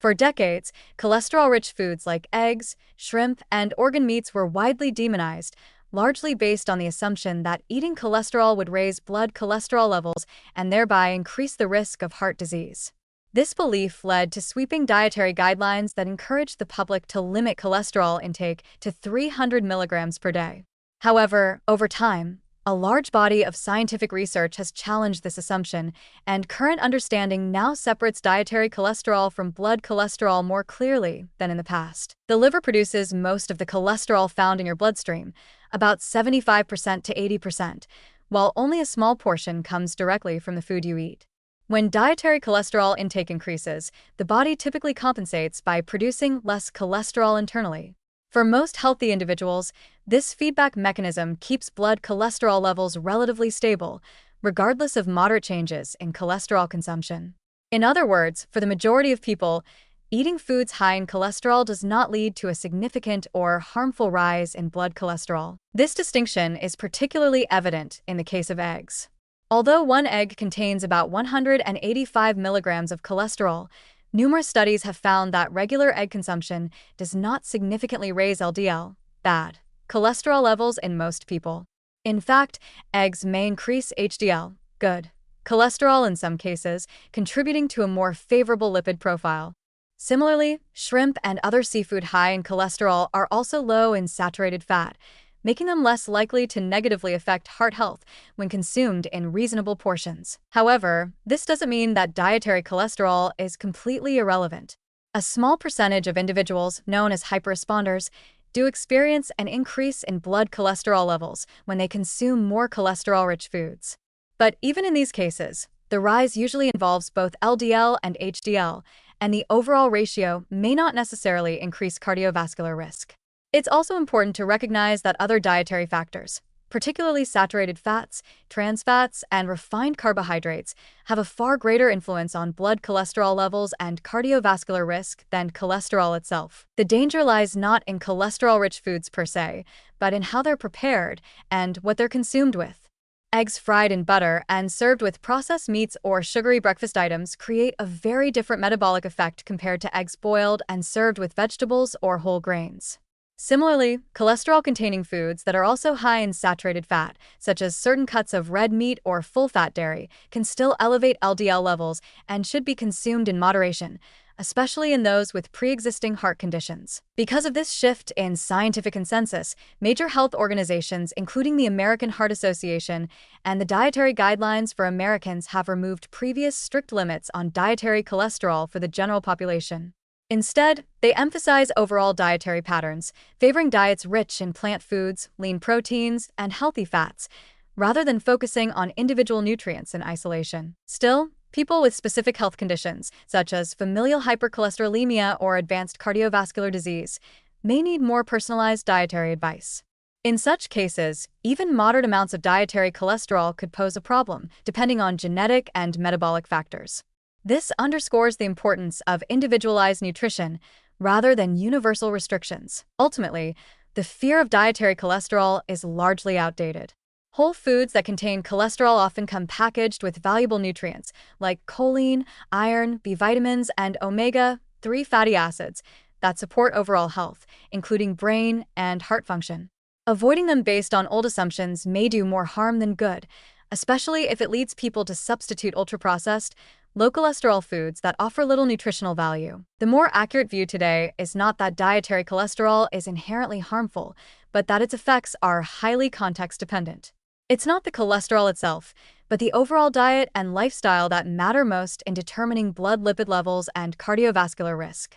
For decades, cholesterol-rich foods like eggs, shrimp, and organ meats were widely demonized, largely based on the assumption that eating cholesterol would raise blood cholesterol levels and thereby increase the risk of heart disease. This belief led to sweeping dietary guidelines that encouraged the public to limit cholesterol intake to 300 milligrams per day. However, over time, a large body of scientific research has challenged this assumption, and current understanding now separates dietary cholesterol from blood cholesterol more clearly than in the past. The liver produces most of the cholesterol found in your bloodstream, about 75% to 80%, while only a small portion comes directly from the food you eat. When dietary cholesterol intake increases, the body typically compensates by producing less cholesterol internally. For most healthy individuals, this feedback mechanism keeps blood cholesterol levels relatively stable, regardless of moderate changes in cholesterol consumption. In other words, for the majority of people, eating foods high in cholesterol does not lead to a significant or harmful rise in blood cholesterol. This distinction is particularly evident in the case of eggs. Although one egg contains about 185 milligrams of cholesterol, numerous studies have found that regular egg consumption does not significantly raise LDL, bad, cholesterol levels in most people. In fact, eggs may increase HDL, good, cholesterol in some cases, contributing to a more favorable lipid profile. Similarly, shrimp and other seafood high in cholesterol are also low in saturated fat, making them less likely to negatively affect heart health when consumed in reasonable portions. However, this doesn't mean that dietary cholesterol is completely irrelevant. A small percentage of individuals, known as hyperresponders, do experience an increase in blood cholesterol levels when they consume more cholesterol-rich foods. But even in these cases, the rise usually involves both LDL and HDL, and the overall ratio may not necessarily increase cardiovascular risk. It's also important to recognize that other dietary factors, particularly saturated fats, trans fats, and refined carbohydrates, have a far greater influence on blood cholesterol levels and cardiovascular risk than cholesterol itself. The danger lies not in cholesterol-rich foods per se, but in how they're prepared and what they're consumed with. Eggs fried in butter and served with processed meats or sugary breakfast items create a very different metabolic effect compared to eggs boiled and served with vegetables or whole grains. Similarly, cholesterol-containing foods that are also high in saturated fat, such as certain cuts of red meat or full-fat dairy, can still elevate LDL levels and should be consumed in moderation, especially in those with pre-existing heart conditions. Because of this shift in scientific consensus, major health organizations, including the American Heart Association and the Dietary Guidelines for Americans, have removed previous strict limits on dietary cholesterol for the general population. Instead, they emphasize overall dietary patterns, favoring diets rich in plant foods, lean proteins, and healthy fats, rather than focusing on individual nutrients in isolation. Still, people with specific health conditions, such as familial hypercholesterolemia or advanced cardiovascular disease, may need more personalized dietary advice. In such cases, even moderate amounts of dietary cholesterol could pose a problem, depending on genetic and metabolic factors. This underscores the importance of individualized nutrition rather than universal restrictions. Ultimately, the fear of dietary cholesterol is largely outdated. Whole foods that contain cholesterol often come packaged with valuable nutrients like choline, iron, B vitamins, and omega-3 fatty acids that support overall health, including brain and heart function. Avoiding them based on old assumptions may do more harm than good, especially if it leads people to substitute ultra-processed, low-cholesterol foods that offer little nutritional value. The more accurate view today is not that dietary cholesterol is inherently harmful, but that its effects are highly context-dependent. It's not the cholesterol itself, but the overall diet and lifestyle that matter most in determining blood lipid levels and cardiovascular risk.